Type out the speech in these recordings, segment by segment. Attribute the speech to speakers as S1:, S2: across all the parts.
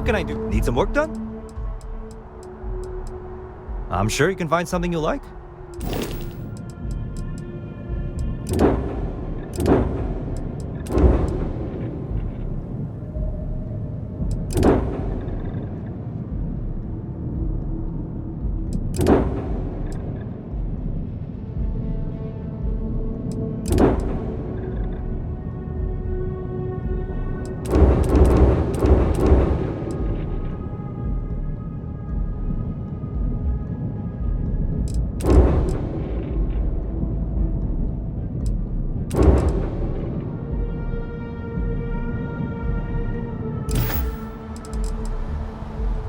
S1: can I do? Need some work done? I'm sure you can find something you like.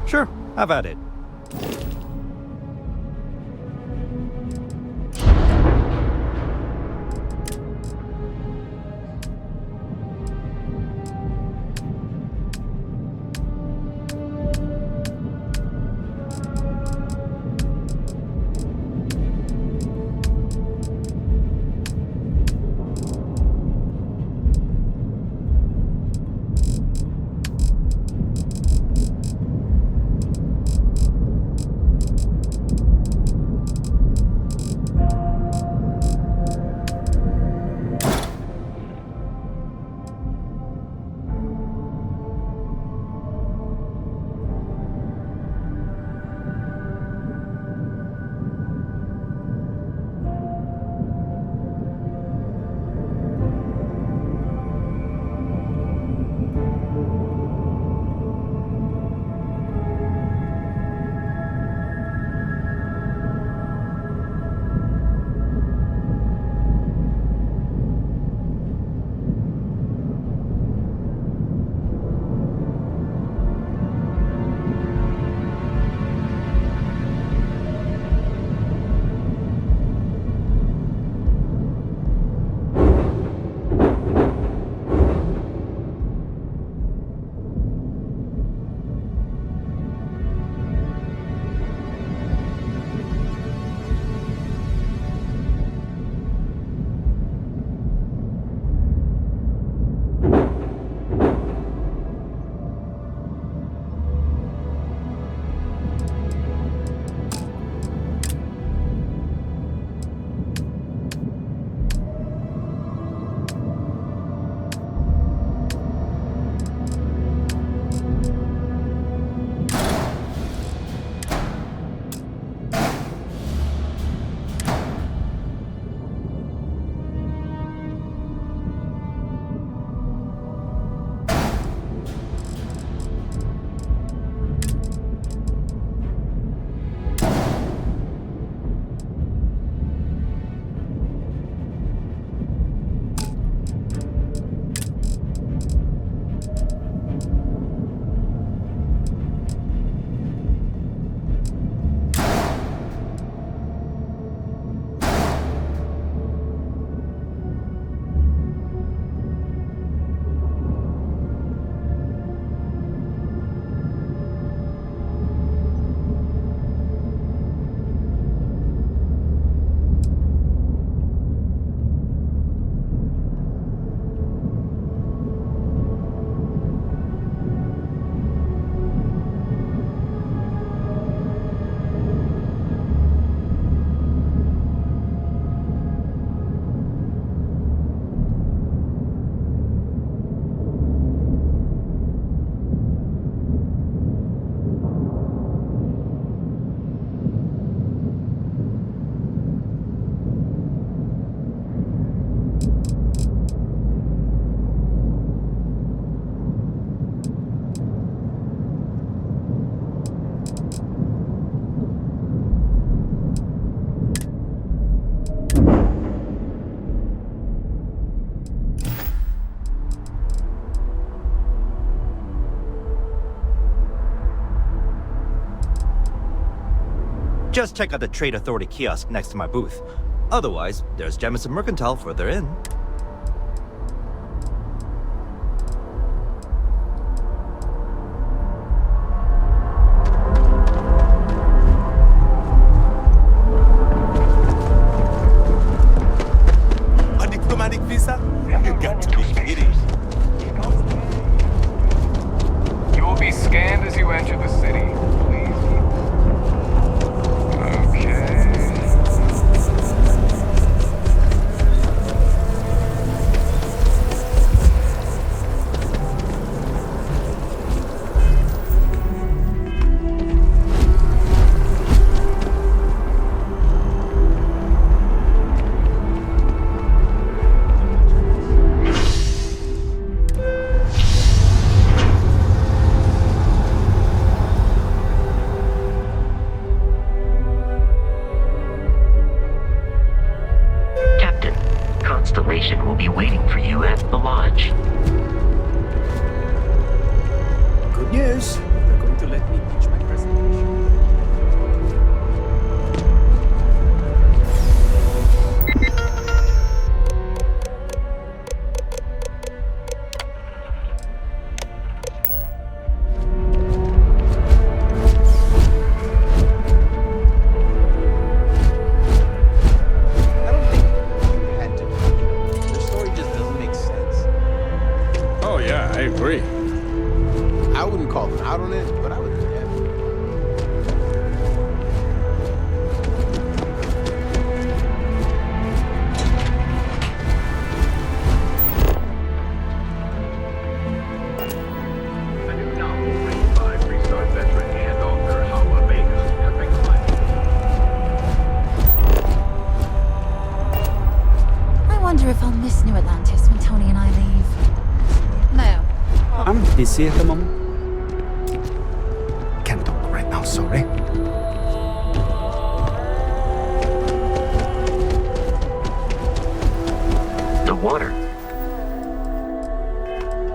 S1: Sure, have at it. Just check out the Trade Authority kiosk next to my booth. Otherwise, there's Jemison Mercantile further in.
S2: A diplomatic visa? You got to be kidding.
S3: You will be scanned as Constellation will be waiting for you at the lodge.
S2: Good news. They're going to let me pitch my presentation. I don't think you had to. The story just doesn't make sense.
S4: Oh yeah, I agree.
S2: I wouldn't call them out on it, but I would be happy.
S5: A new novel written by Freestar veteran and author Hawa Vega has been
S6: I wonder if I'll miss New Atlantis when Tony and I leave. No.
S4: I'm busy at the moment.
S2: Can't talk right now, sorry.
S3: The water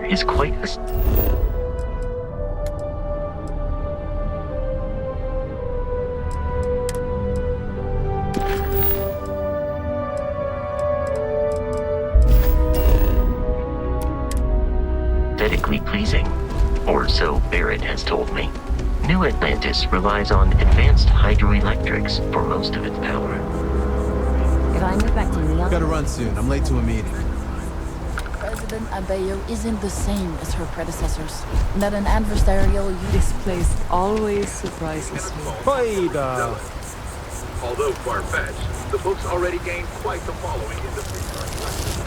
S3: is quite a... aesthetically pleasing, or so Barrett has told me. New Atlantis relies on advanced hydroelectrics for most of its power.
S6: If I move back to Neon,
S2: Gotta run soon. I'm late to a meeting.
S6: President Abeyo isn't the same as her predecessors. Not an adversarial
S7: This place always surprises me.
S4: Hoida!
S5: Although far-fetched, the book's already gained quite the following in the Freestar class.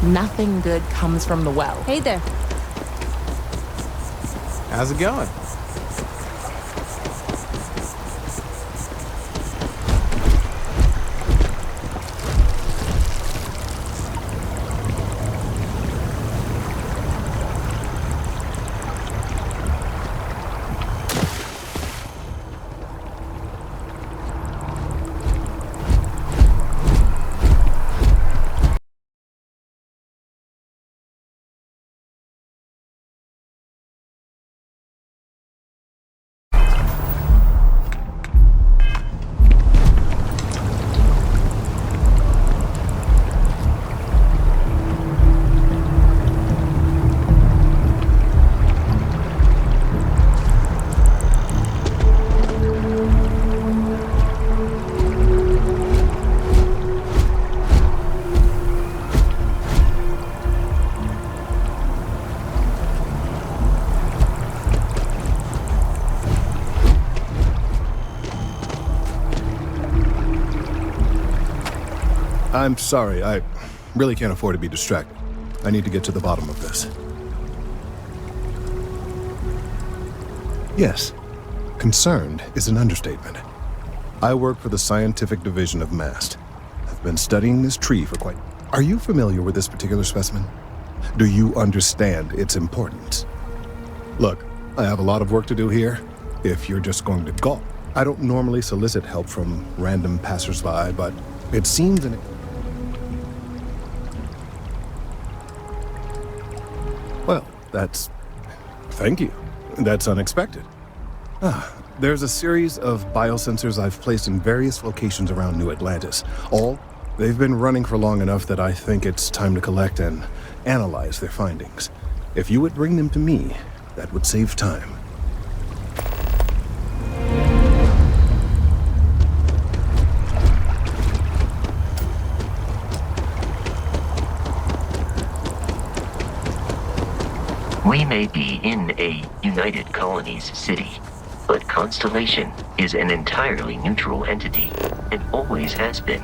S7: Nothing good comes from the well.
S6: Hey there.
S2: How's it going?
S8: I'm sorry, I really can't afford to be distracted. I need to get to the bottom of this. Yes, concerned is an understatement. I work for the scientific division of MAST. I've been studying this tree for quite... Are you familiar with this particular specimen? Do you understand its importance? Look, I have a lot of work to do here. If you're just going to gawk, I don't normally solicit help from random passersby, but it seems an... Well, that's... Thank you. That's unexpected. There's a series of biosensors I've placed in various locations around New Atlantis. They've been running for long enough that I think it's time to collect and analyze their findings. If you would bring them to me, that would save time.
S3: We may be in a United Colonies city, but Constellation is an entirely neutral entity and always has been.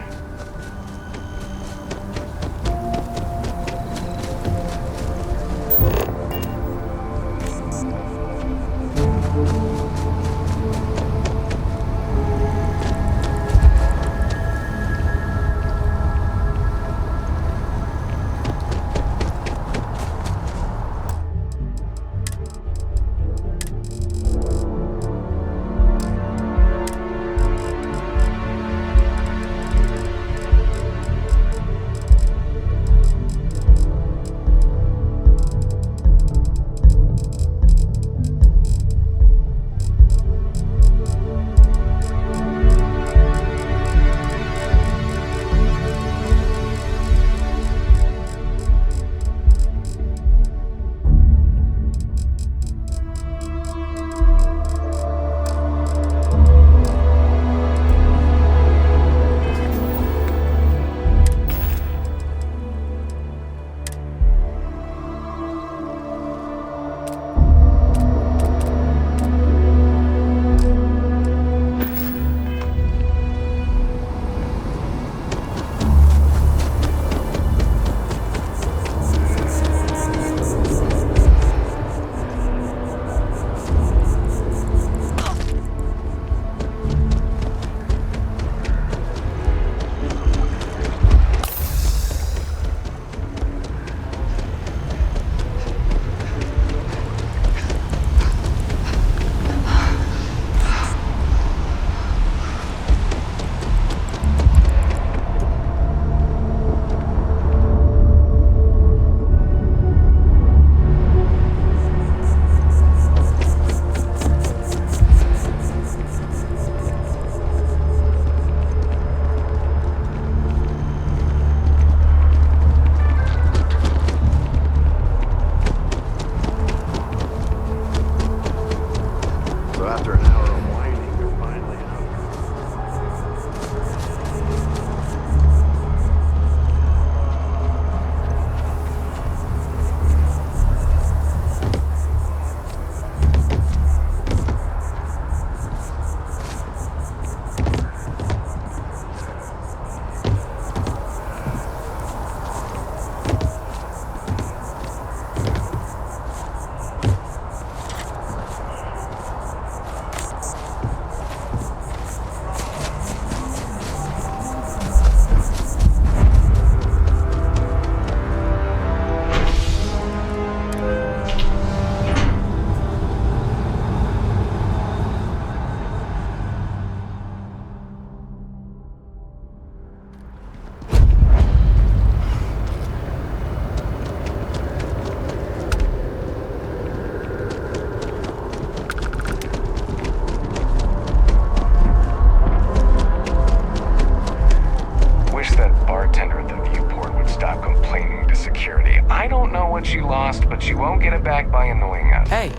S5: following us.
S9: Hey,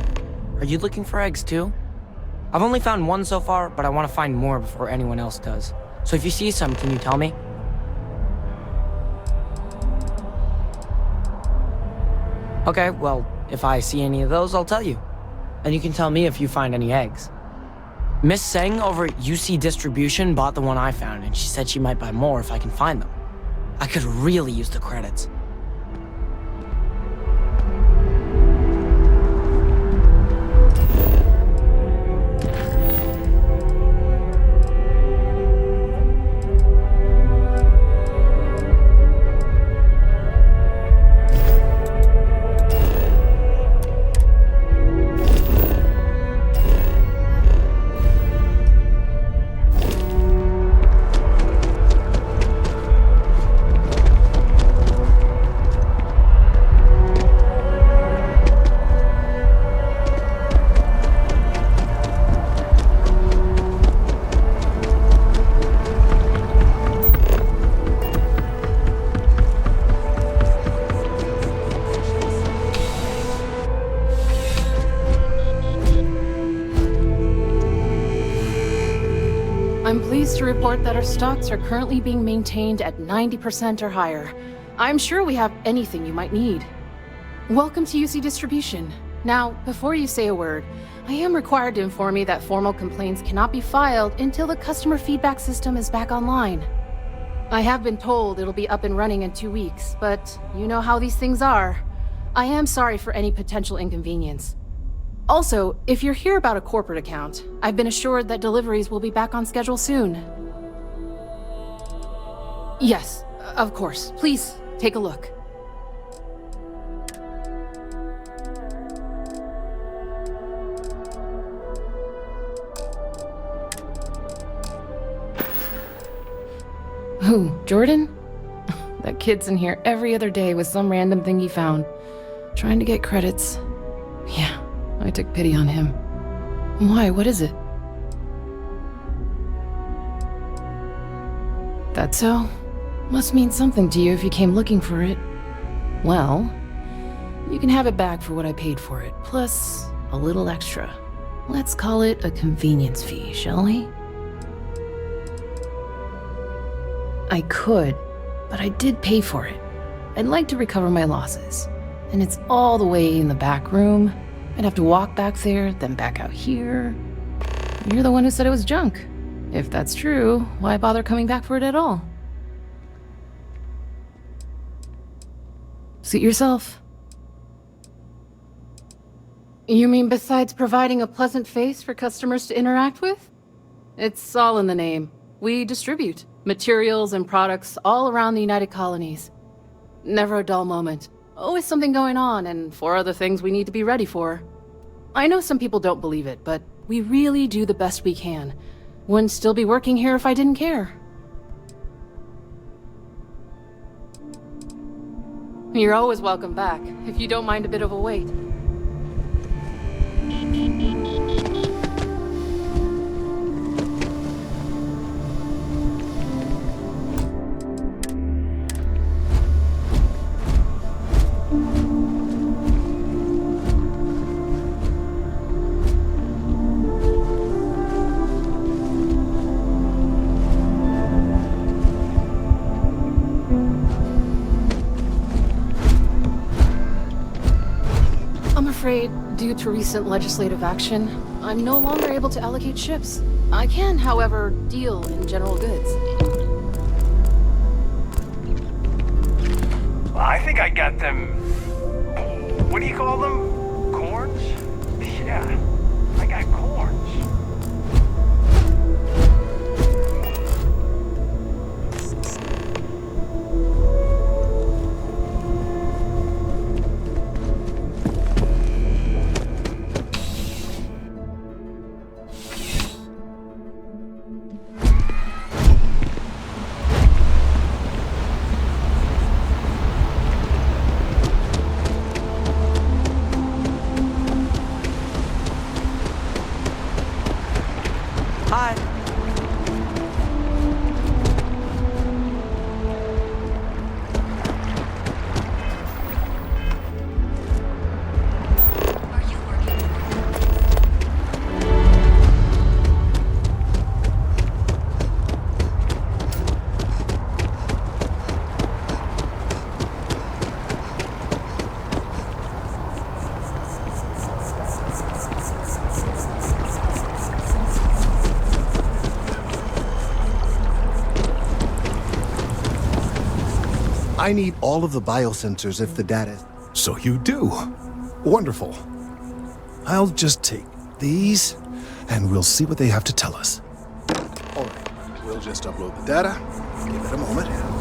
S9: are you looking for eggs too? I've only found one so far, but I want to find more before anyone else does. So if you see some, can you tell me? Okay, well, if I see any of those, I'll tell you. And you can tell me if you find any eggs. Miss Seng over at UC Distribution bought the one I found, and she said she might buy more if I can find them. I could really use the credits.
S10: I'm pleased to report that our stocks are currently being maintained at 90% or higher. I'm sure we have anything you might need. Welcome to UC Distribution. Now, before you say a word, I am required to inform you that formal complaints cannot be filed until the customer feedback system is back online. I have been told it'll be up and running in 2 weeks, but you know how these things are. I am sorry for any potential inconvenience. Also, if you're here about a corporate account, I've been assured that deliveries will be back on schedule soon. Yes, of course. Please, take a look. Who, Jordan? That kid's in here every other day with some random thing he found, trying to get credits. Yeah. I took pity on him. Why? What is it? That so? Must mean something to you if you came looking for it. Well, you can have it back for what I paid for it, plus a little extra. Let's call it a convenience fee, shall we? I could, but I did pay for it. I'd like to recover my losses. And it's all the way in the back room. I'd have to walk back there, then back out here. You're the one who said it was junk. If that's true, why bother coming back for it at all? Suit yourself. You mean besides providing a pleasant face for customers to interact with? It's all in the name. We distribute materials and products all around the United Colonies. Never a dull moment. Always something going on, and 4 other things we need to be ready for. I know some people don't believe it, but we really do the best we can. Wouldn't still be working here if I didn't care. You're always welcome back, if you don't mind a bit of a wait. Due to recent legislative action, I'm no longer able to allocate ships. I can, however, deal in general goods.
S5: Well, I think I got them... What do you call them? Corns? Yeah, I got corns.
S8: I need all of the biosensors if the data... So you do. Wonderful. I'll just take these, and we'll see what they have to tell us. All right, we'll just upload the data. Give it a moment.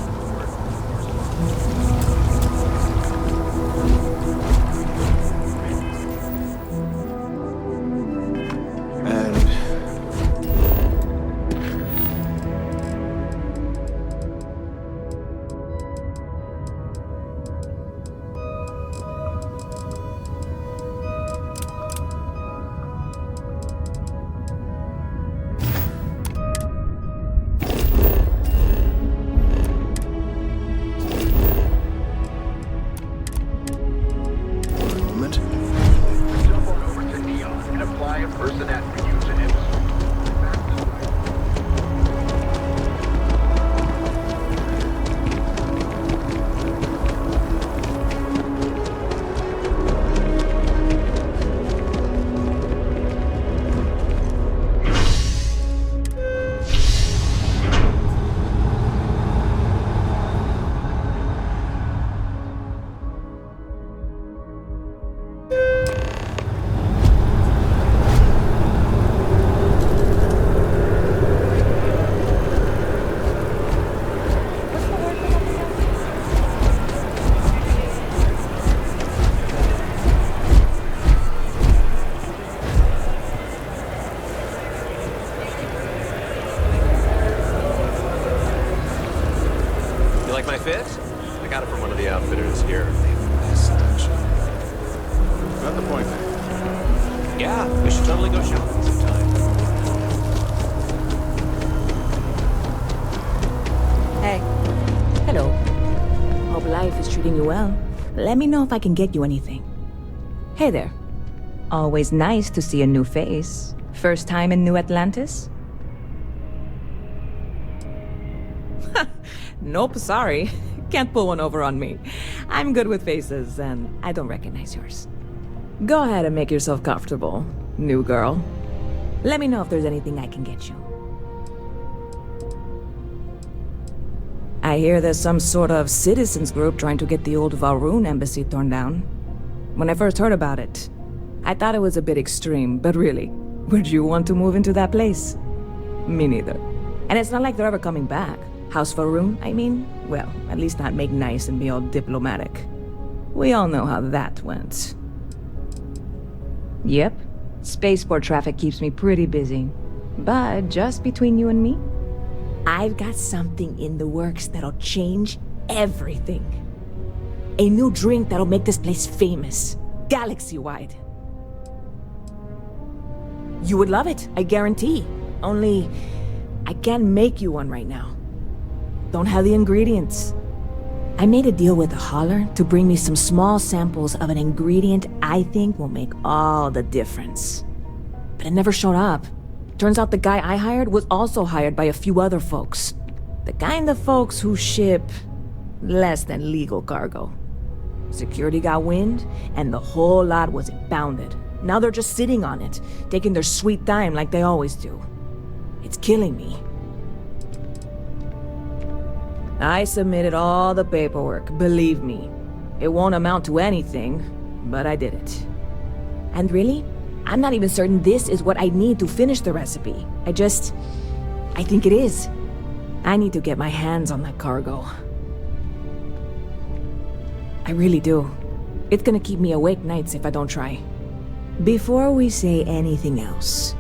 S11: Let me know if I can get you anything. Hey there. Always nice to see a new face. First time in New Atlantis? Nope, sorry. Can't pull one over on me. I'm good with faces, and I don't recognize yours. Go ahead and make yourself comfortable, new girl. Let me know if there's anything I can get you. I hear there's some sort of citizens group trying to get the old Valroon embassy torn down. When I first heard about it, I thought it was a bit extreme, but really, would you want to move into that place? Me neither. And it's not like they're ever coming back. House Valroon, I mean? Well, at least not make nice and be all diplomatic. We all know how that went. Yep. Spaceport traffic keeps me pretty busy. But just between you and me, I've got something in the works that'll change everything. A new drink that'll make this place famous, galaxy-wide. You would love it, I guarantee. Only, I can't make you one right now. Don't have the ingredients. I made a deal with a hauler to bring me some small samples of an ingredient I think will make all the difference. But it never showed up. Turns out the guy I hired was also hired by a few other folks. The kind of folks who ship less than legal cargo. Security got wind, and the whole lot was impounded. Now they're just sitting on it, taking their sweet time like they always do. It's killing me. I submitted all the paperwork, believe me. It won't amount to anything, but I did it. And really, I'm not even certain this is what I need to finish the recipe. I think it is. I need to get my hands on that cargo. I really do. It's gonna keep me awake nights if I don't try. Before we say anything else,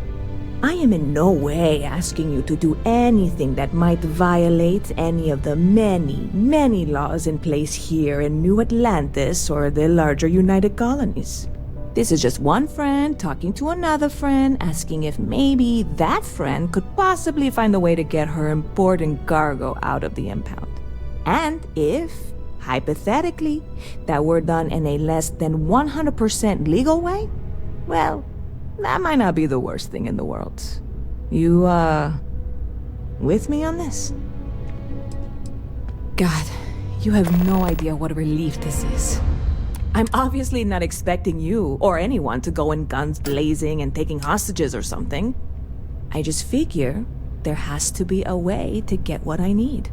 S11: I am in no way asking you to do anything that might violate any of the many, many laws in place here in New Atlantis or the larger United Colonies. This is just one friend talking to another friend, asking if maybe that friend could possibly find a way to get her important cargo out of the impound. And if, hypothetically, that were done in a less than 100% legal way, well, that might not be the worst thing in the world. You, with me on this? God, you have no idea what a relief this is. I'm obviously not expecting you or anyone to go in guns blazing and taking hostages or something. I just figure there has to be a way to get what I need.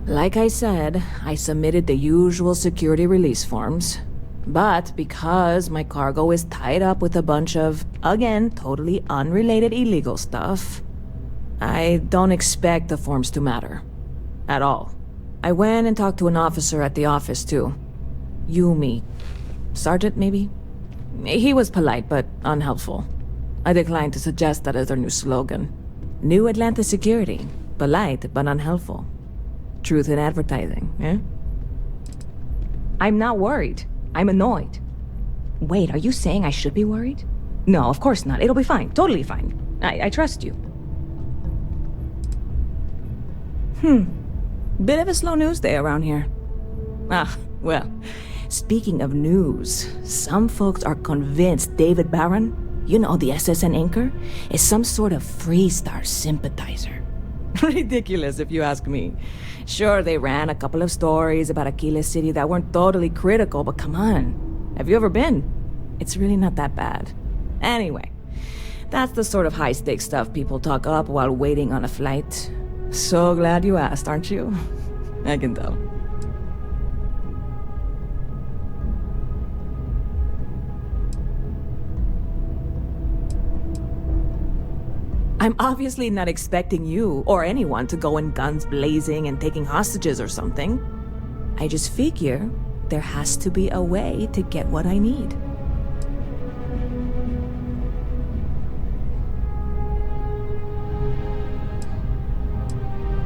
S11: Like I said, I submitted the usual security release forms. But because my cargo is tied up with a bunch of, again, totally unrelated illegal stuff, I don't expect the forms to matter. At all. I went and talked to an officer at the office, too. Yumi. Sergeant, maybe? He was polite, but unhelpful. I declined to suggest that as their new slogan. New Atlanta Security. Polite, but unhelpful. Truth in advertising, eh? I'm not worried. I'm annoyed. Wait, are you saying I should be worried? No, of course not. It'll be fine. Totally fine. I trust you. Bit of a slow news day around here. Well, speaking of news, some folks are convinced David Barron, you know, the SSN anchor, is some sort of Freestar sympathizer. Ridiculous, if you ask me. Sure, they ran a couple of stories about Aquila City that weren't totally critical, but come on. Have you ever been? It's really not that bad. Anyway, that's the sort of high-stakes stuff people talk up while waiting on a flight. So glad you asked, aren't you? I can tell. I'm obviously not expecting you or anyone to go in guns blazing and taking hostages or something. I just figure there has to be a way to get what I need.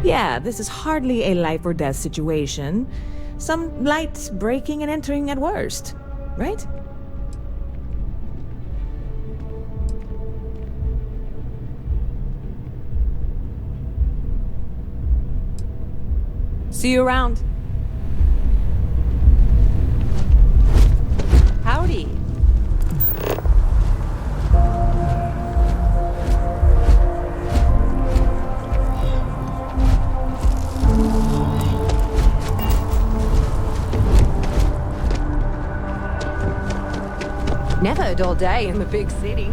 S11: Yeah, this is hardly a life or death situation. Some light breaking and entering at worst, right? See you around. Howdy.
S12: Never a dull day in the big city.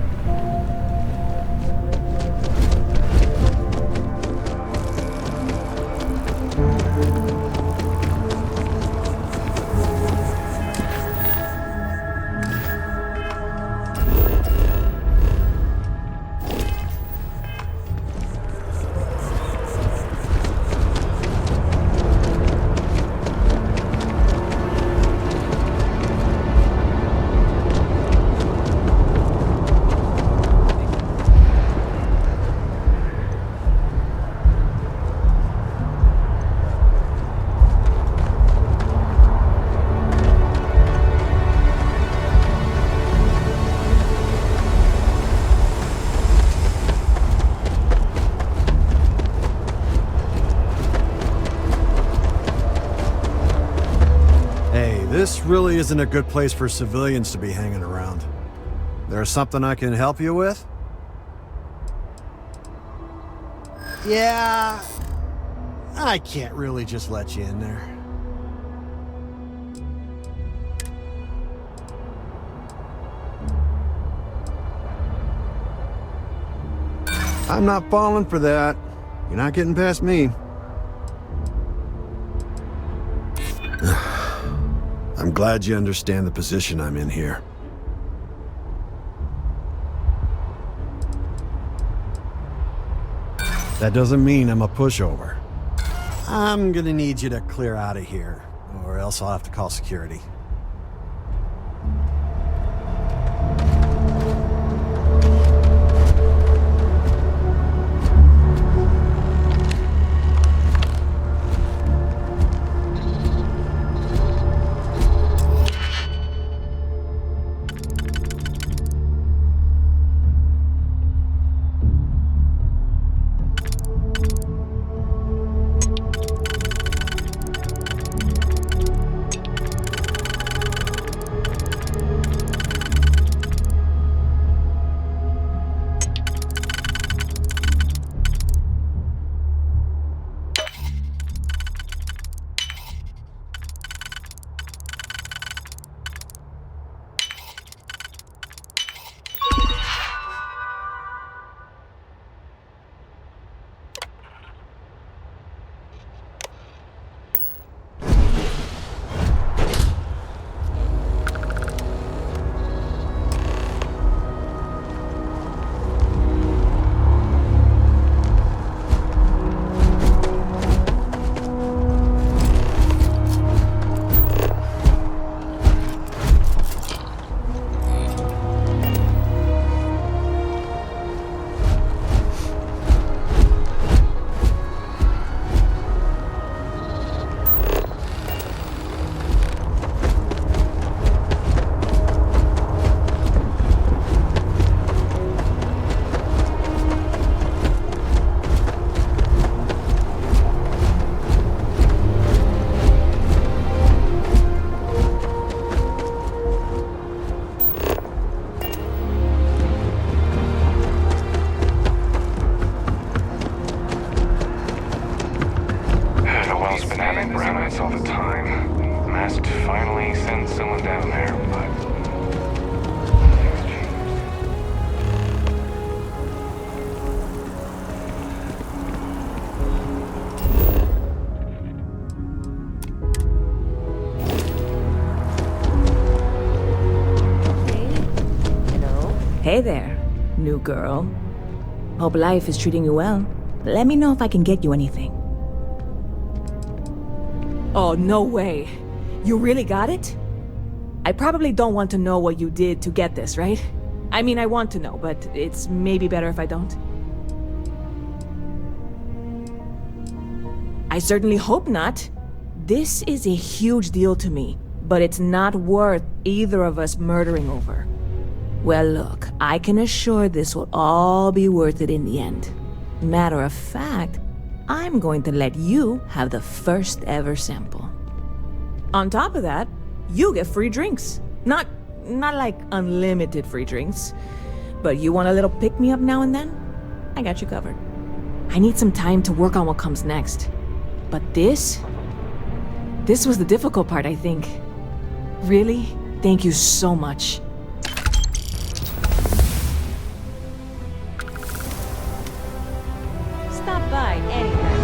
S13: This really isn't a good place for civilians to be hanging around. There's something I can help you with? Yeah, I can't really just let you in there. I'm not falling for that. You're not getting past me. I'm glad you understand the position I'm in here. That doesn't mean I'm a pushover. I'm gonna need you to clear out of here, or else I'll have to call security.
S11: Hey there, new girl. Hope life is treating you well. Let me know if I can get you anything. Oh, no way. You really got it? I probably don't want to know what you did to get this, right? I mean, I want to know, but it's maybe better if I don't. I certainly hope not. This is a huge deal to me, but it's not worth either of us murdering over. Well, look, I can assure this will all be worth it in the end. Matter of fact, I'm going to let you have the first ever sample. On top of that, you get free drinks. Not like unlimited free drinks, but you want a little pick-me-up now and then? I got you covered. I need some time to work on what comes next. But this was the difficult part, I think. Really, thank you so much. Stop by anytime.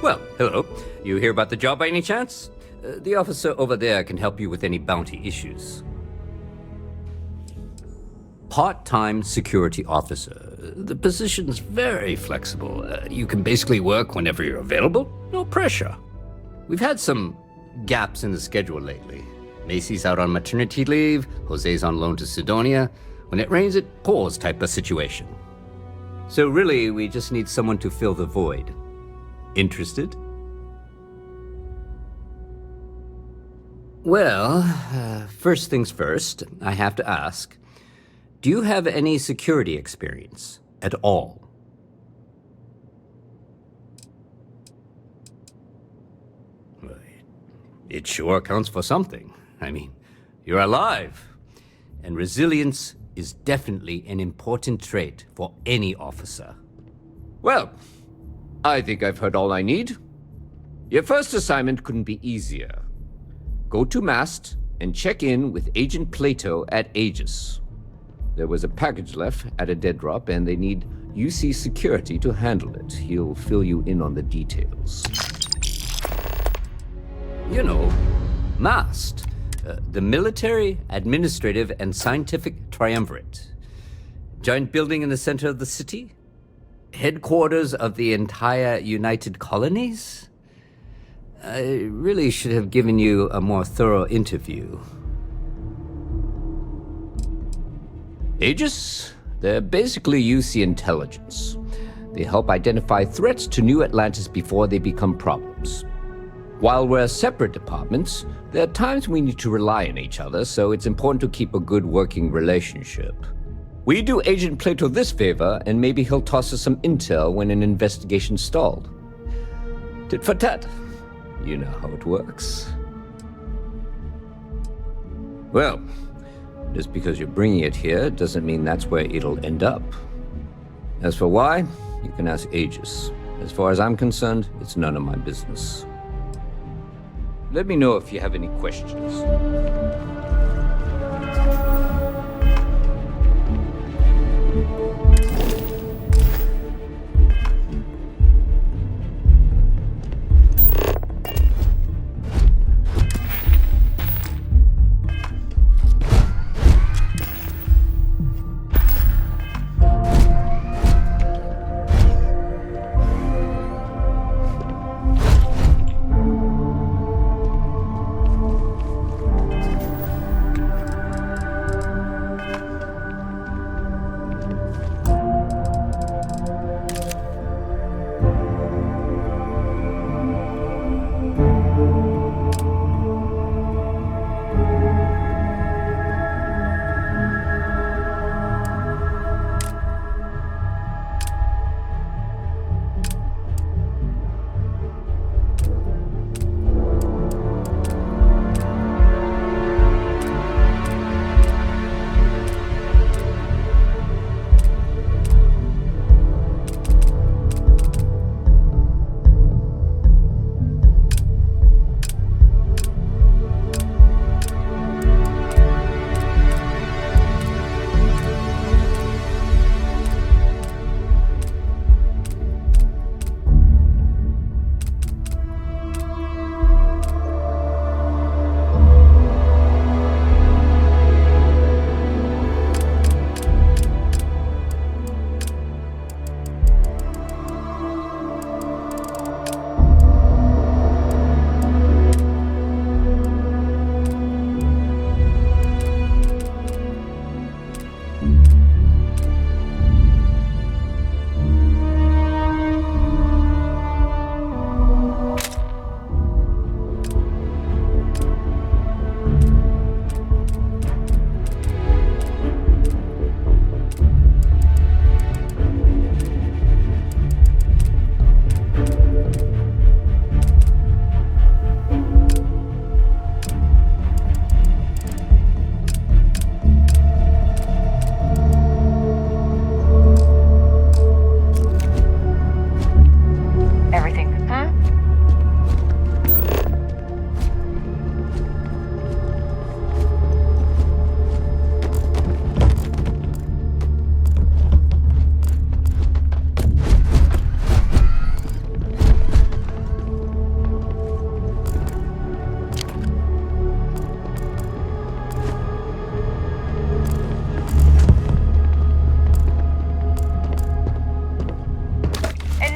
S14: Well, hello. You hear about the job by any chance? The officer over there can help you with any bounty issues. Part-time security officer. The position's very flexible. You can basically work whenever you're available. No pressure. We've had some gaps in the schedule lately. Macy's out on maternity leave. Jose's on loan to Sidonia. When it rains, it pours type of situation. So really, we just need someone to fill the void. Interested? Well, first things first, I have to ask, do you have any security experience at all? Well, it sure counts for something. I mean, you're alive, and resilience is definitely an important trait for any officer. Well, I think I've heard all I need. Your first assignment couldn't be easier. Go to Mast and check in with Agent Plato at Aegis. There was a package left at a dead drop, and they need UC security to handle it. He'll fill you in on the details. You know, Mast, the military, administrative, and scientific triumvirate. Giant building in the center of the city? Headquarters of the entire United Colonies? I really should have given you a more thorough interview. Aegis? They're basically UC intelligence. They help identify threats to New Atlantis before they become problems. While we're separate departments, there are times we need to rely on each other, so it's important to keep a good working relationship. We do Agent Plato this favor, and maybe he'll toss us some intel when an investigation's stalled. Tit for tat. You know how it works. Well, just because you're bringing it here doesn't mean that's where it'll end up. As for why, you can ask Aegis. As far as I'm concerned, it's none of my business. Let me know if you have any questions.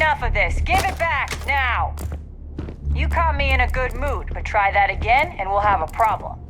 S15: enough of this. Give it back, now! You caught me in a good mood, but try that again and we'll have a problem.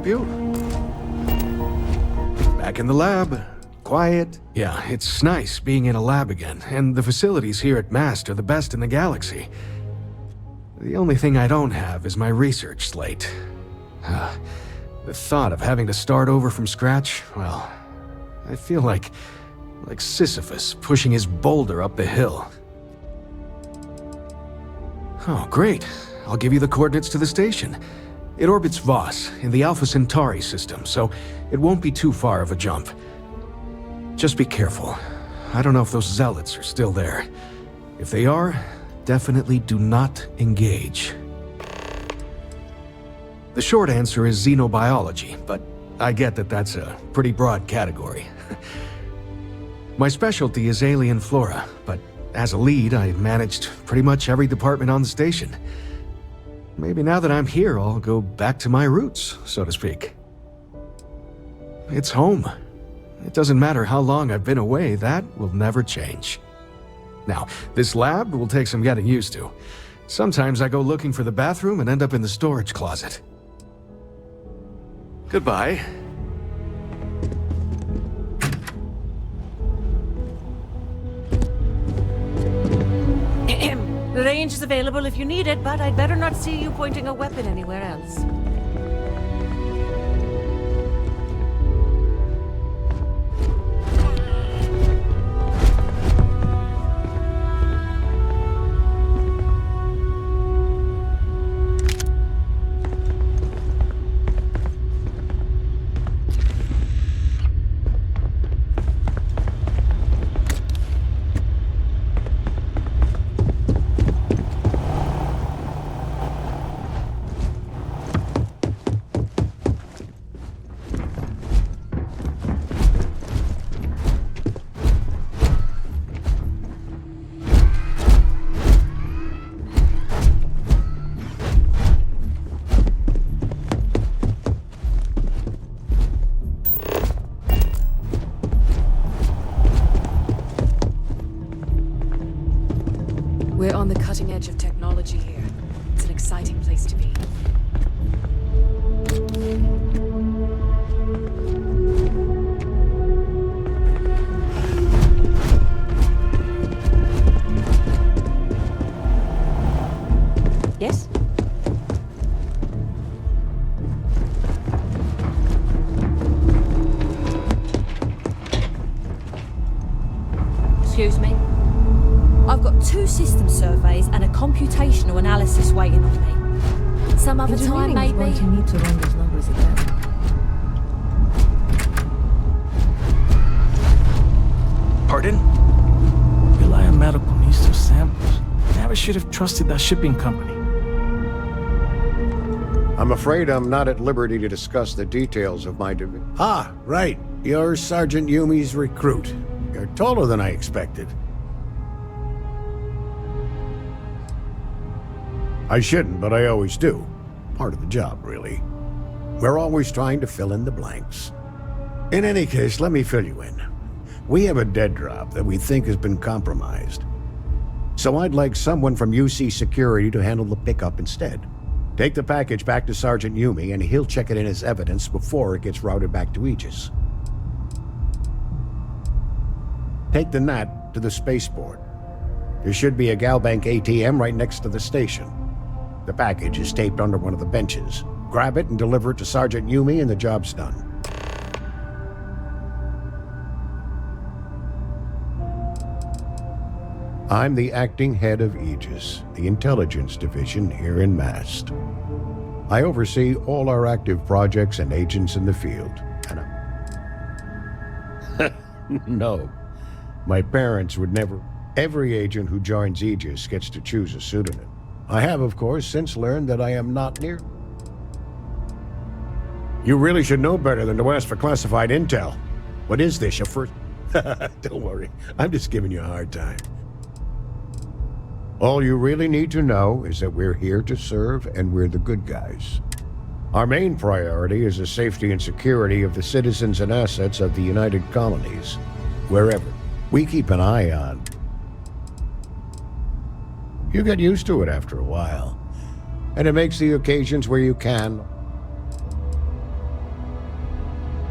S16: You? Back in the lab. Quiet. Yeah, it's nice being in a lab again, and the facilities here at MAST are the best in the galaxy. The only thing I don't have is my research slate. The thought of having to start over from scratch, well, I feel like Sisyphus pushing his boulder up the hill. Oh, great. I'll give you the coordinates to the station. It orbits Voss in the Alpha Centauri system, so it won't be too far of a jump. Just be careful. I don't know if those zealots are still there. If they are, definitely do not engage. The short answer is xenobiology, but I get that that's a pretty broad category. My specialty is alien flora, but as a lead, I managed pretty much every department on the station. Maybe now that I'm here, I'll go back to my roots, so to speak. It's home. It doesn't matter how long I've been away, that will never change. Now, this lab will take some getting used to. Sometimes I go looking for the bathroom and end up in the storage closet. Goodbye.
S17: The range is available if you need it, but I'd better not see you pointing a weapon anywhere else.
S18: We're on the cutting edge of technology here. It's an exciting place to be.
S17: Yes?
S19: Excuse me? I've got 2 system surveys and a computational analysis waiting on me.
S12: Some other time,
S11: Engineering is going
S12: maybe?
S11: to need to run those numbers again.
S19: Pardon? Elia Medical needs those samples. Never should have trusted that shipping company.
S20: I'm afraid I'm not at liberty to discuss the details of my
S13: Ah, right. You're Sergeant Yumi's recruit. You're taller than I expected. I shouldn't, but I always do. Part of the job, really. We're always trying to fill in the blanks. In any case, let me fill you in. We have a dead drop that we think has been compromised. So I'd like someone from UC Security to handle the pickup instead. Take the package back to Sergeant Yumi, and he'll check it in as evidence before it gets routed back to Aegis. Take the NAT to the spaceport. There should be a Galbank ATM right next to the station. The package is taped under one of the benches. Grab it and deliver it to Sergeant Yumi, and the job's done. I'm the acting head of Aegis, the intelligence division here in MAST. I oversee all our active projects and agents in the field, and No, my parents would never... Every agent who joins Aegis gets to choose a pseudonym. I have, of course, since learned that I am not near... You really should know better than to ask for classified intel. What is this, your first... Don't worry, I'm just giving you a hard time. All you really need to know is that we're here to serve, and we're the good guys. Our main priority is the safety and security of the citizens and assets of the United Colonies. Wherever. We keep an eye on. You get used to it after a while, and it makes the occasions where you can.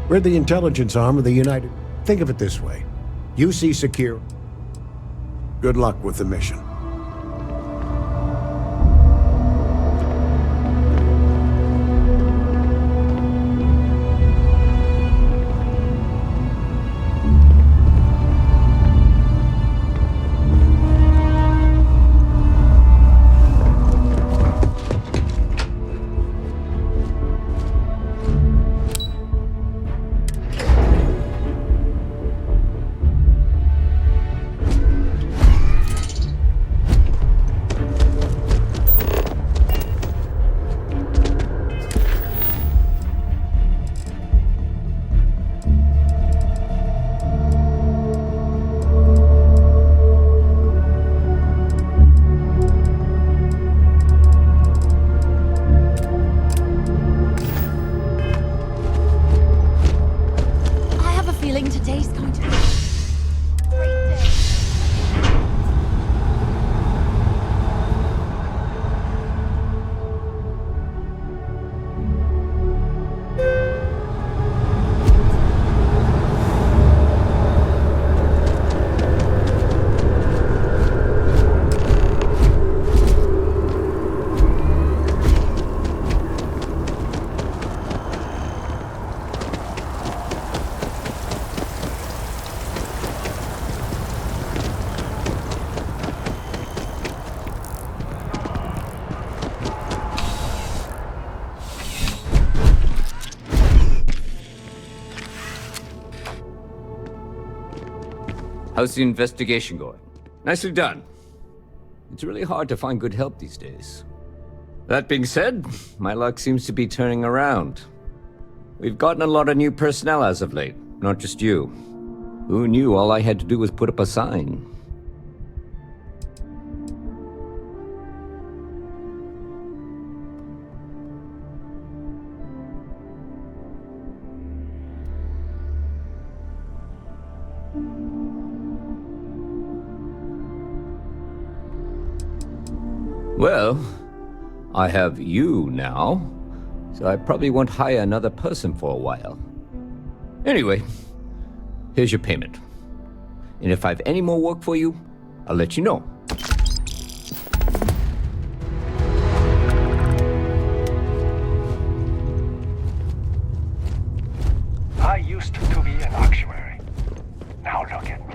S13: We're the intelligence arm of the United... Think of it this way. UC Secure. Good luck with the mission.
S6: Today's going to be a great day.
S14: How's the investigation going? Nicely done. It's really hard to find good help these days. That being said, my luck seems to be turning around. We've gotten a lot of new personnel as of late, not just you. Who knew all I had to do was put up a sign? Well, I have you now, so I probably won't hire another person for a while. Anyway, here's your payment. And if I have any more work for you, I'll let you know.
S5: I used to be an actuary. Now look at me.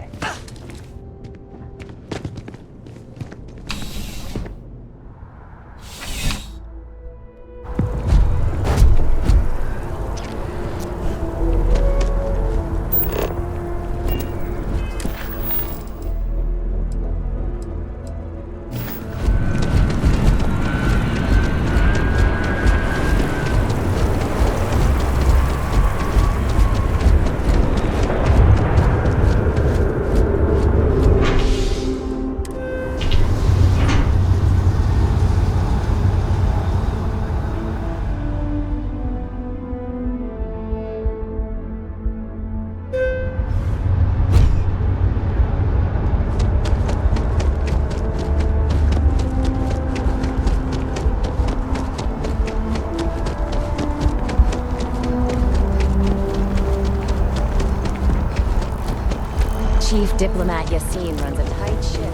S12: Chief Diplomat Yassine runs a tight ship.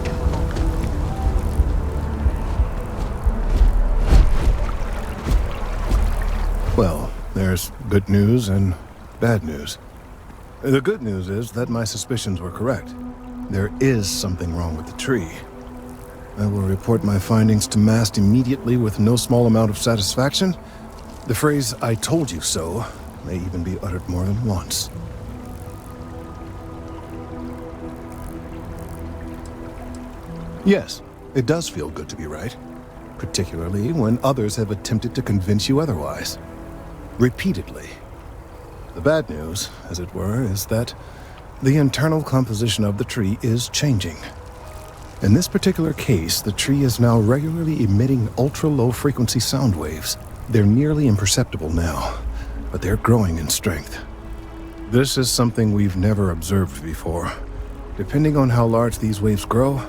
S8: Well, there's good news and bad news. The good news is that my suspicions were correct. There is something wrong with the tree. I will report my findings to Mast immediately with no small amount of satisfaction. The phrase, "I told you so," may even be uttered more than once. Yes, it does feel good to be right, particularly when others have attempted to convince you otherwise. Repeatedly. The bad news, as it were, is that the internal composition of the tree is changing. In this particular case, the tree is now regularly emitting ultra-low frequency sound waves. They're nearly imperceptible now, but they're growing in strength. This is something we've never observed before. Depending on how large these waves grow,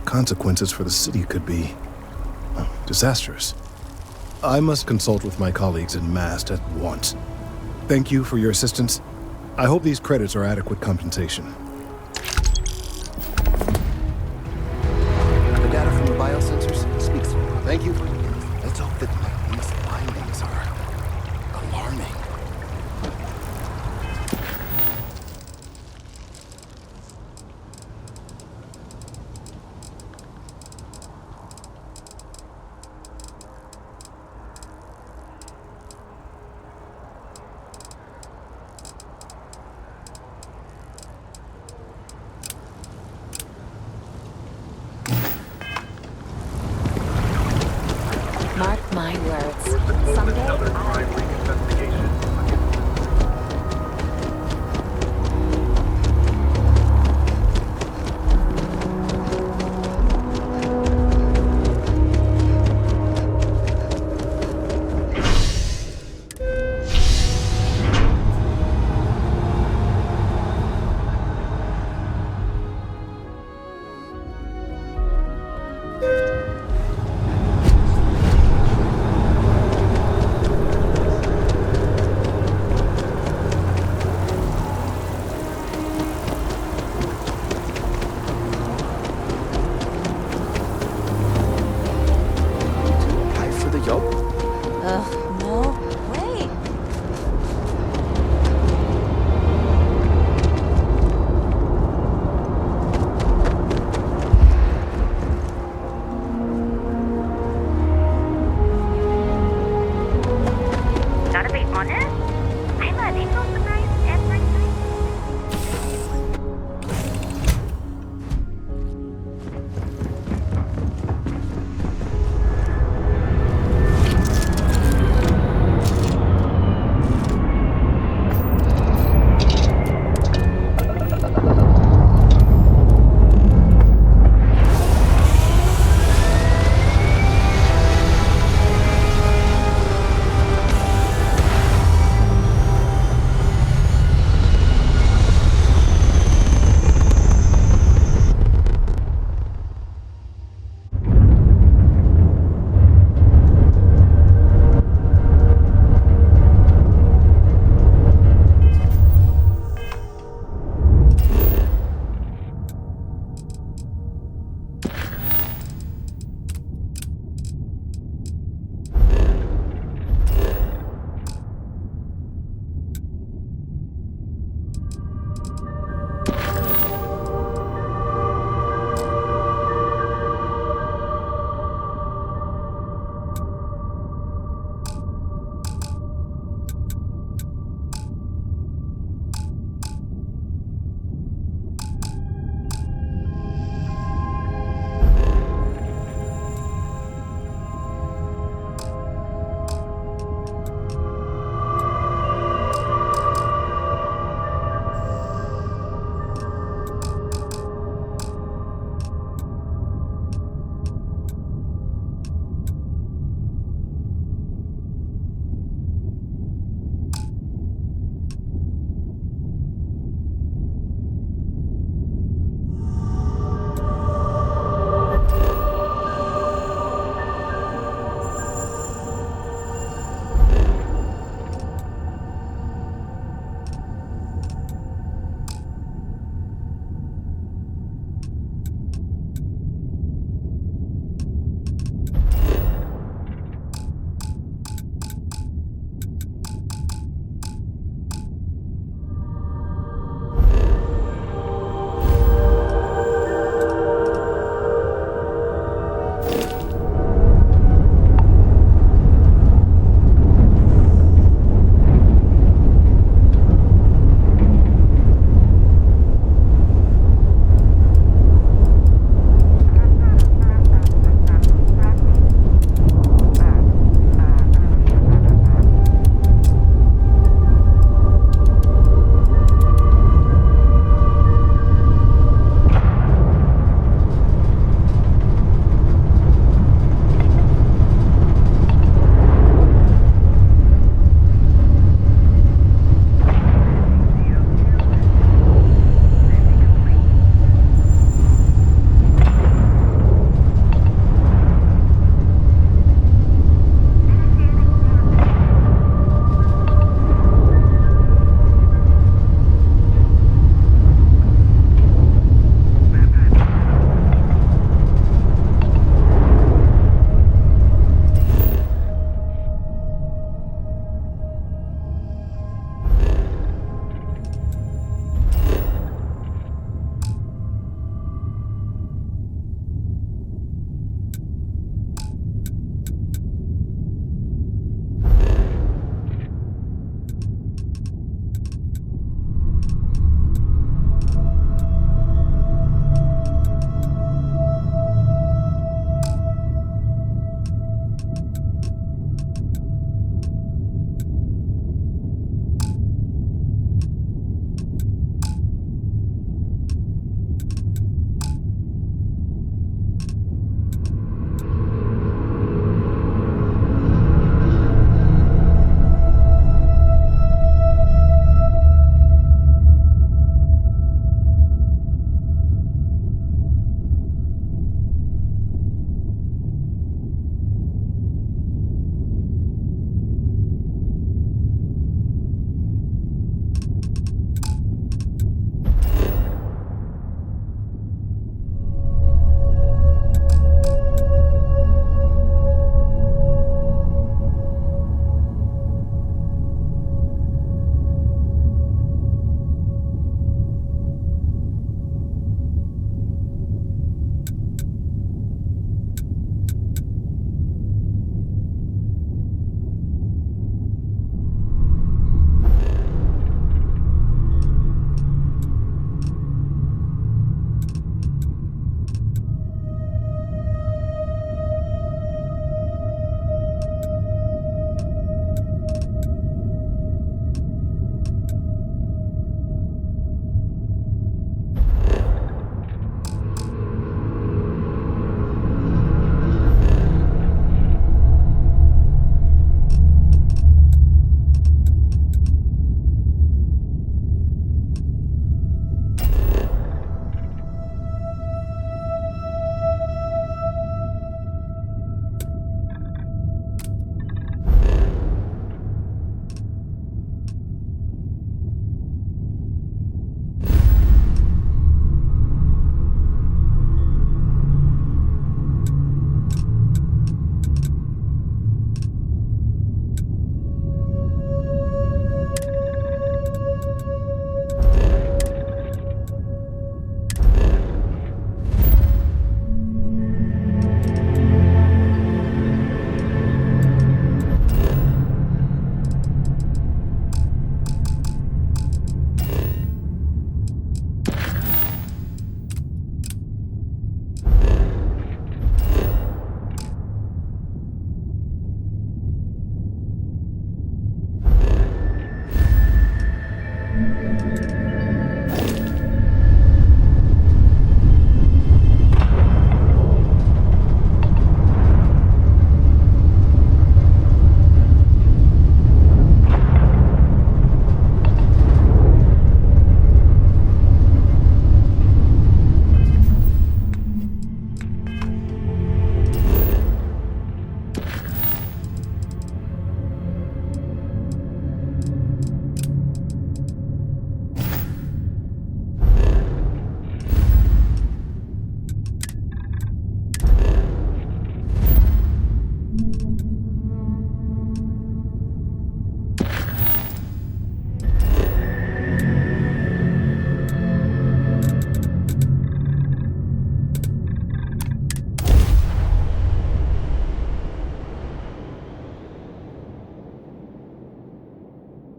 S8: consequences for the city could be disastrous. I must consult with my colleagues in Mast at once. Thank you for your assistance. I hope these credits are adequate compensation.
S2: The data from the biosensors speaks. Thank you. Let's hope that these findings are alarming.
S12: Mark my words. Someday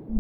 S12: So,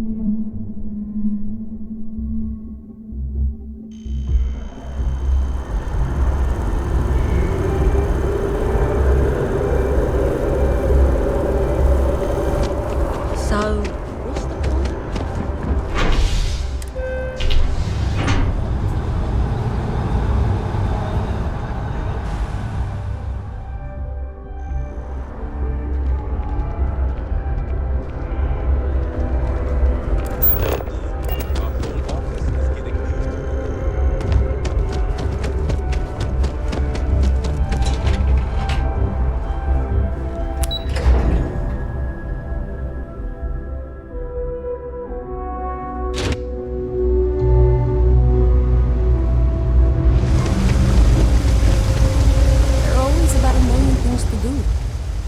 S6: There are always about a million things to do,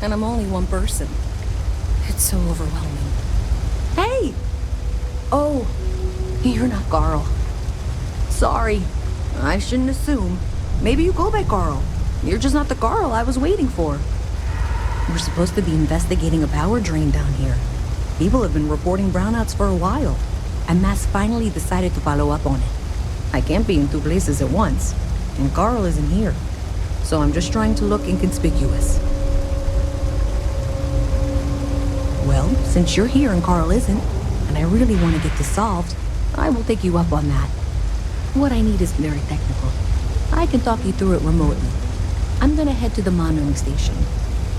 S6: and I'm only one person. It's so overwhelming.
S12: hey! Oh, you're not Carl. Sorry. I shouldn't assume. Maybe you go by Carl. You're just not the Carl I was waiting for. We're supposed to be investigating a power drain down here. People have been reporting brownouts for a while, and Mass finally decided to follow up on it. I can't be in two places at once, and Carl isn't here. So I'm just trying to look inconspicuous. Well, since you're here and Carl isn't, and I really want to get this solved, I will take you up on that. What I need is very technical. I can talk you through it remotely. I'm gonna head to the monitoring station.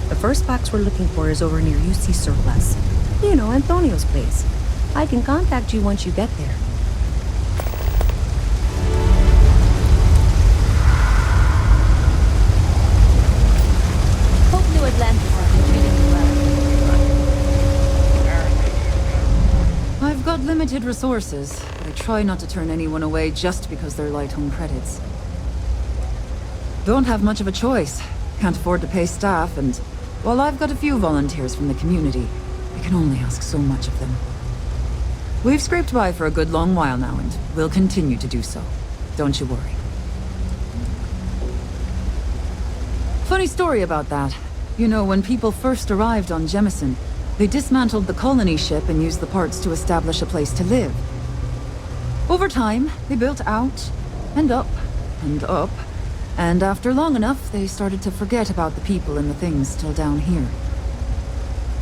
S12: The first box we're looking for is over near UC Surplus. You know, Antonio's place. I can contact you once you get there.
S6: Hope New Atlantis has been treating you well. I've got limited resources, but I try not to turn anyone away just because they're light home credits. Don't have much of a choice. Can't afford to pay staff, and while I've got a few volunteers from the community, I can only ask so much of them. We've scraped by for a good long while now, and we'll continue to do so. Don't you worry. Funny story about that. You know, when people first arrived on Jemison, they dismantled the colony ship and used the parts to establish a place to live. Over time, they built out, and up, and up, and after long enough, they started to forget about the people and the things still down here.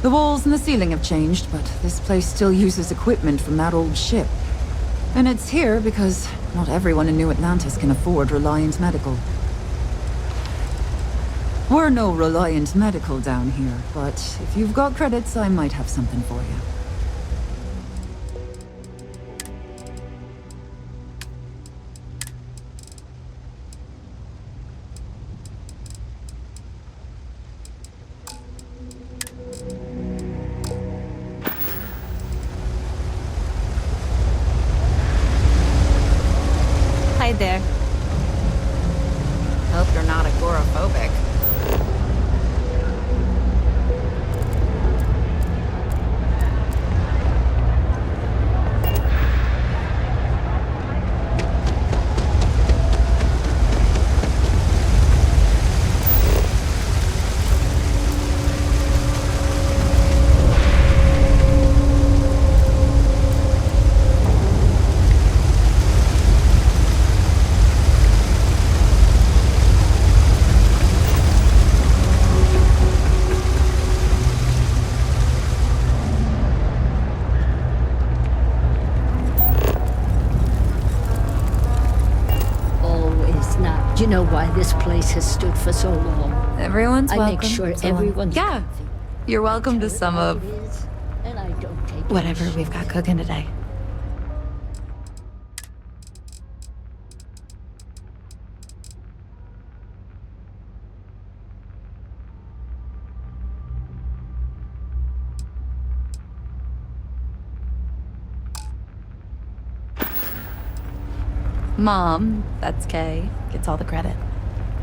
S6: The walls and the ceiling have changed, but this place still uses equipment from that old ship. And it's here because not everyone in New Atlantis can afford Reliant Medical. We're no Reliant Medical down here, but if you've got credits, I might have something for you.
S12: Hi there. Hope you're not agoraphobic.
S21: Do you know why this place has stood for so long?
S12: Everyone's
S21: I
S12: welcome.
S21: make sure
S12: to
S21: everyone's
S12: Yeah. You're welcome to some of
S21: and I don't take
S12: whatever we've got cooking today. Mom, that's Kay, gets all the credit.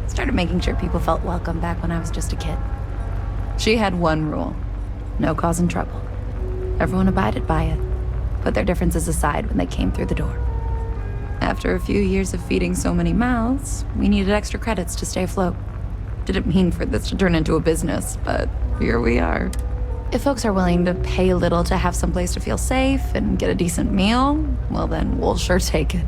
S12: Started making sure people felt welcome back when I was just a kid. She had one rule: no causing trouble. Everyone abided by it, put their differences aside when they came through the door. After a few years of feeding so many mouths, we needed extra credits to stay afloat. Didn't mean for this to turn into a business, but here we are. If folks are willing to pay a little to have someplace to feel safe and get a decent meal, well then we'll sure take it.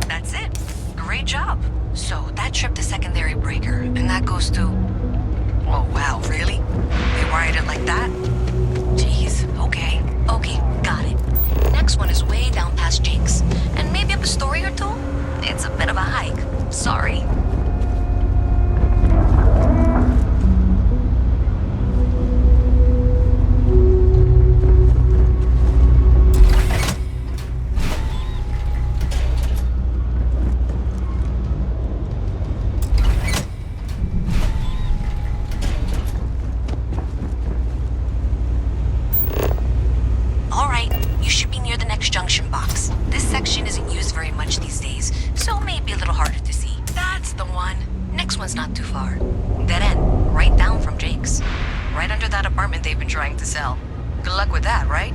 S1: That's it. Great job. So that trip to secondary breaker, and that goes to... Oh, wow, really? They wired it like that? Jeez, okay. Okay, got it. Next one is way down past Jake's. And maybe up a story or two? It's a bit of a hike. Sorry. All right, you should be near the next junction box. This section isn't used very much these days, so it may be a little harder to see. That's the one. Next one's not too far. Dead end, right down from Jake's. Right under that apartment they've been trying to sell. Good luck with that, right?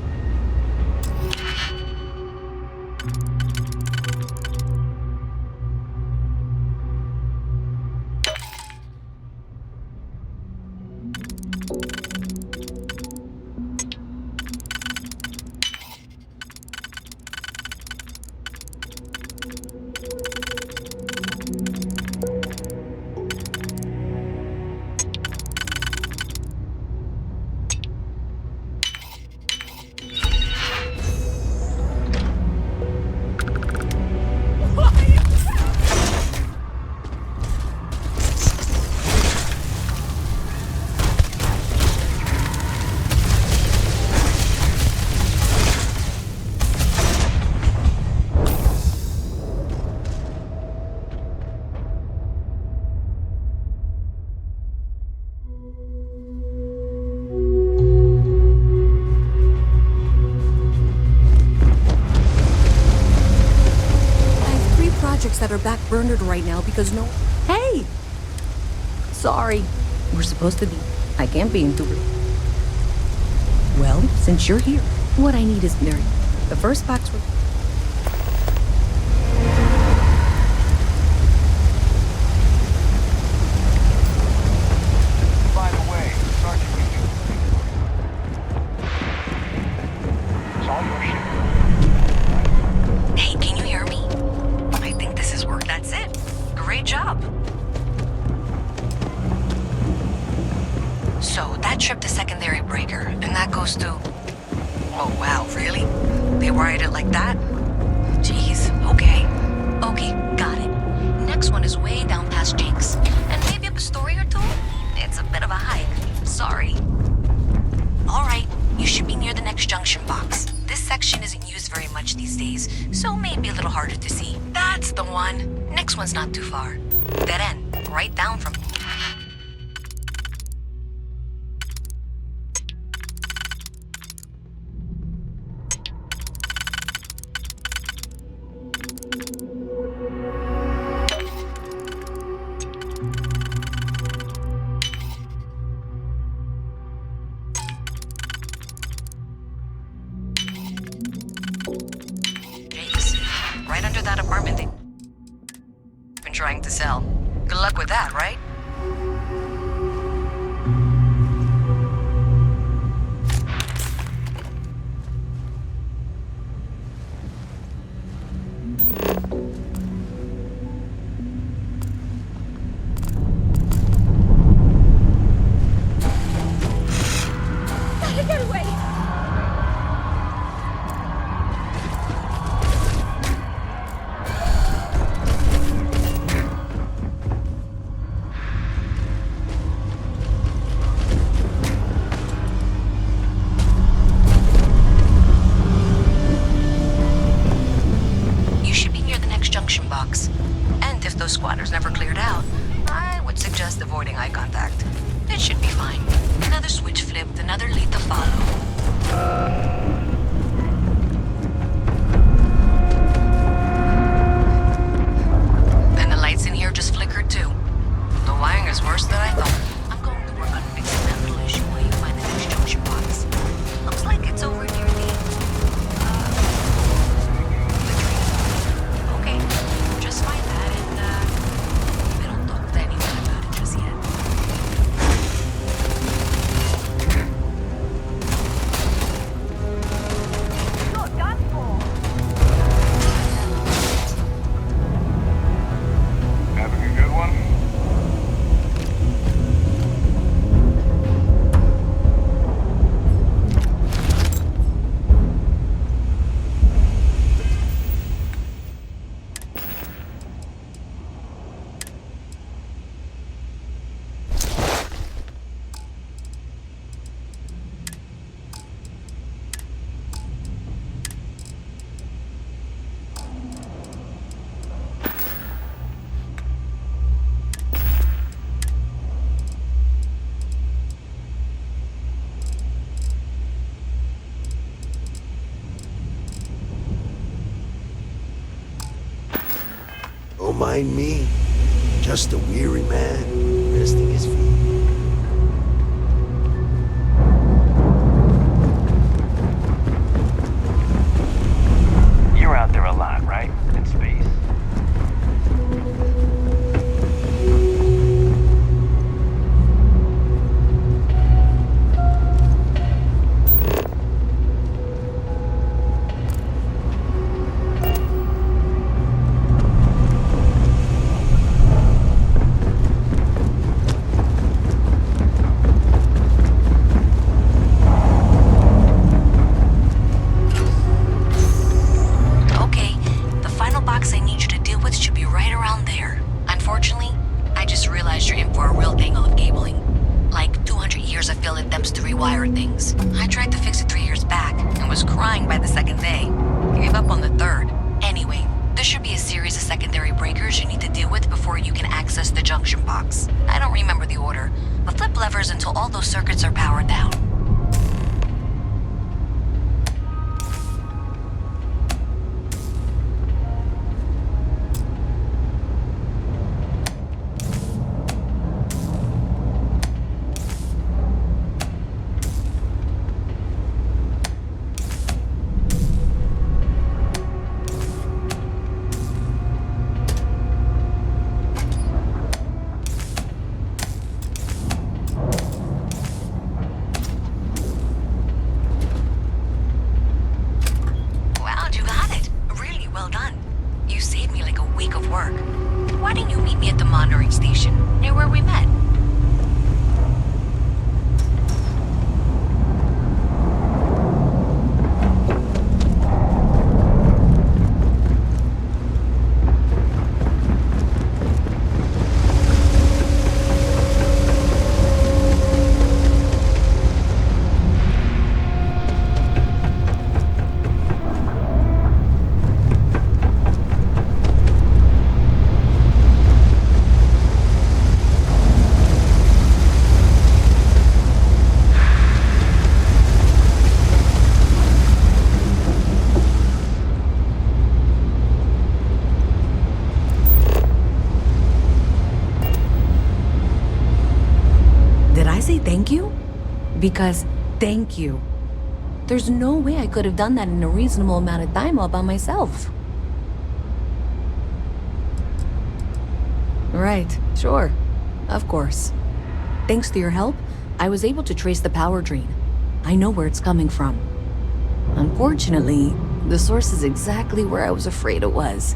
S12: That are backburnered right now because no... Hey! Sorry. We're supposed to be... I can't be into it. Well, since you're here, what I need is Mary. The first box were...
S5: By the way, Sergeant, it's all your shit.
S1: Hey, can you hear me? I think this is work. That's it. Great job. So that trip to secondary breaker, and that goes to... Oh, wow, really? They wired it like that? Jeez, okay. Okay, got it. Next one is way down past Jake's. And maybe up a story or two? It's a bit of a hike. Sorry. All right, you should be near the next junction box. This section isn't used very much these days, so it may be a little harder to see. That's the one. Next one's not too far. Dead end, right down from... Right under that apartment they've been trying to sell. Good luck with that, right?
S12: Gotta get away!
S1: those squatters never cleared out, I would suggest avoiding eye contact. It should be fine. Another switch flipped, another lead to follow.
S4: mind me. Just a weary man, resting his feet.
S5: You're out there a lot, right? In space.
S1: Okay, the final box I need you to deal with should be right around there. Unfortunately, I just realized you're in for a real tangle of cabling. Like 200 years of field attempts to rewire things. I tried to fix it 3 years back and was crying by the second day. Gave up on the third. Anyway, there should be a series of secondary breakers you need to deal with before you can access the junction box. I don't remember the order, but flip levers until all those circuits are powered down. Wow, you got it. Really well done. You saved me like a week of work. Why didn't you meet me at the monitoring station, near where we met? Did I say thank you? Because thank you. There's no way I could have done that in a reasonable amount of time all by myself. Right, sure. Of course. Thanks to your help, I was able to trace the power drain. I know where it's coming from. Unfortunately, the source is exactly where I was afraid it was.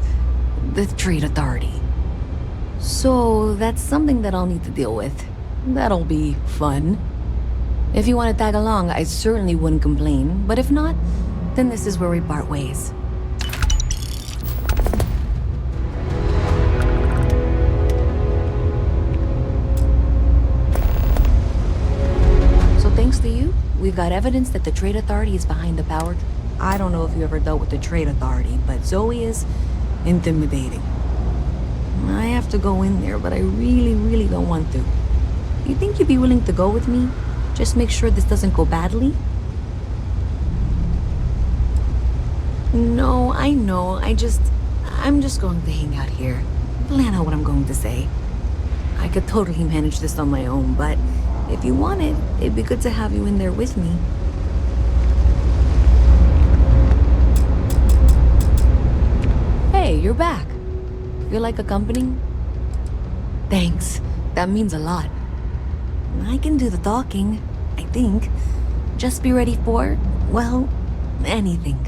S1: The Trade Authority. So that's something that I'll need to deal with. That'll be fun. If you want to tag along, I certainly wouldn't complain, but if not, then this is where we part ways. So thanks to you, we've got evidence that the Trade Authority is behind the power. I don't know if you ever dealt with the Trade Authority, but Zoe is intimidating. I have to go in there, but I really don't want to. You think you'd be willing to go with me? Just make sure this doesn't go badly? No, I know. I'm just going to hang out here. Plan out what I'm going to say. I could totally manage this on my own, but if you wanted, it'd be good to have you in there with me. Hey, you're back. Feel like accompanying? Thanks. That means a lot. I can do the talking, I think. Just be ready for, well, anything.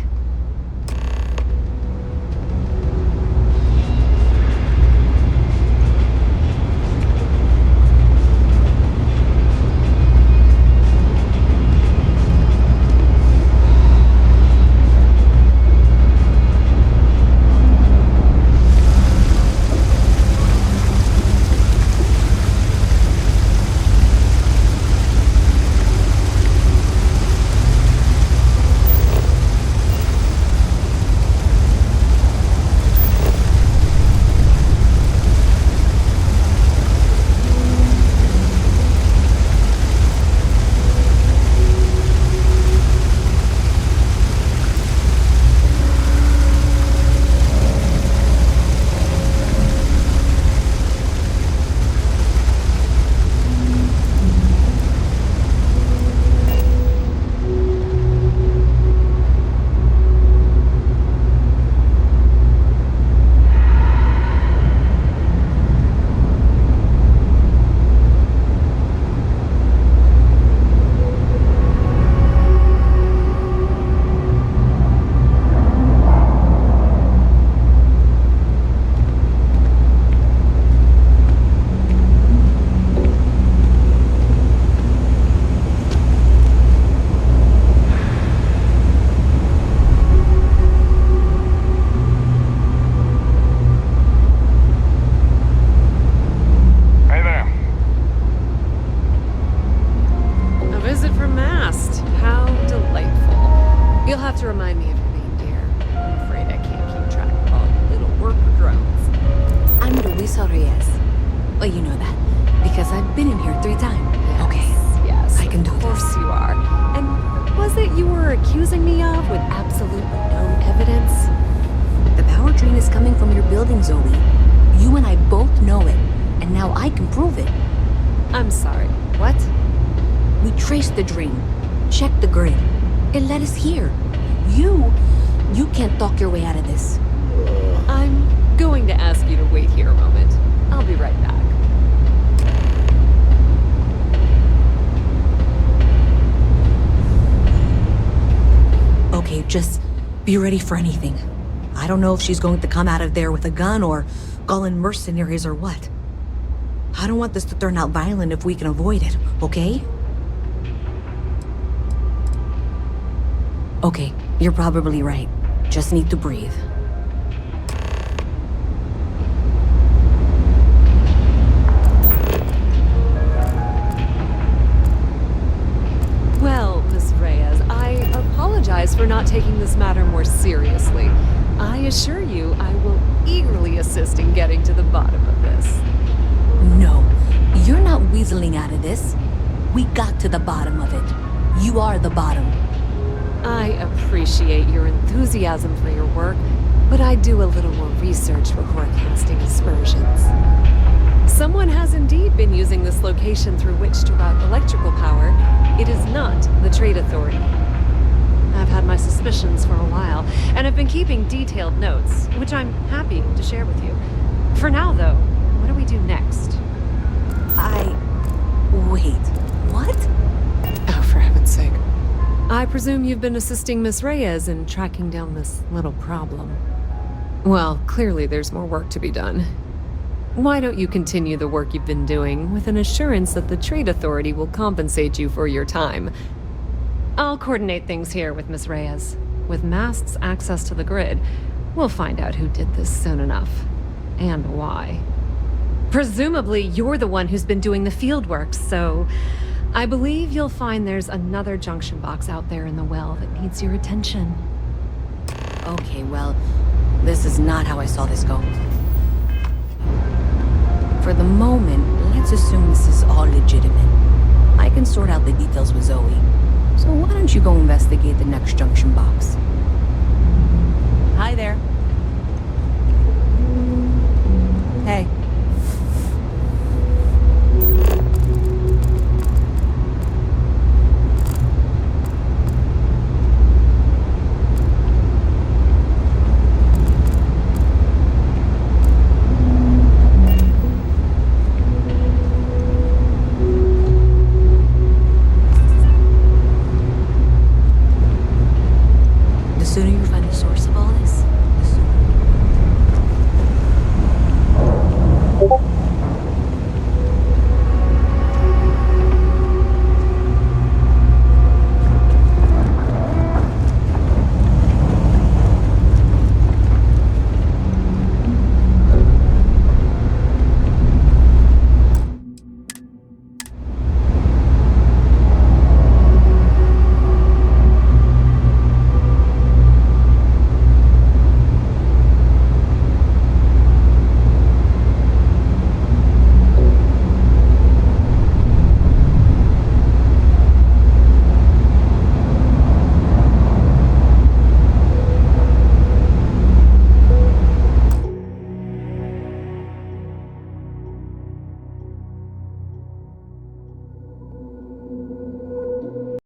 S12: Reyes. Well, you know that, because I've been in here 3 times. Okay.
S18: Yes,
S12: I can do
S18: of course
S12: this.
S18: you are. And what was it you were accusing me of with absolutely no evidence?
S12: The power drain is coming from your building, Zoe. You and I both know it, and now I can prove it.
S18: I'm sorry, what?
S12: We traced the drain, checked the grid. It led us here. You can't talk your way out of this.
S18: I'm going to ask you to wait here a moment. I'll be right back.
S12: Okay, just be ready for anything. I don't know if she's going to come out of there with a gun or call in mercenaries or what. I don't want this to turn out violent if we can avoid it, okay? Okay, you're probably right. Just need to breathe.
S18: Well, Miss Reyes, I apologize for not taking this matter more seriously. I assure you I will eagerly assist in getting to the bottom of this.
S12: No, you're not weaseling out of this. We got to the bottom of it. You are the bottom.
S18: I appreciate your enthusiasm for your work, but I do a little more research before casting aspersions. Someone has indeed been using this location through which to route electrical power. It is not the Trade Authority. I've had my suspicions for a while, and have been keeping detailed notes, which I'm happy to share with you. For now, though, what do we do next?
S12: Wait, what?
S18: Oh, for heaven's sake. I presume you've been assisting Miss Reyes in tracking down this little problem. Well, clearly there's more work to be done. Why don't you continue the work you've been doing with an assurance that the Trade Authority will compensate you for your time? I'll coordinate things here with Miss Reyes. With Mast's access to the grid, we'll find out who did this soon enough. And why. Presumably, you're the one who's been doing the field work, so I believe you'll find there's another junction box out there in the well that needs your attention.
S12: Okay, well, this is not how I saw this go. For the moment, let's assume this is all legitimate. I can sort out the details with Zoe. So why don't you go investigate the next junction box? Hi there. Hey.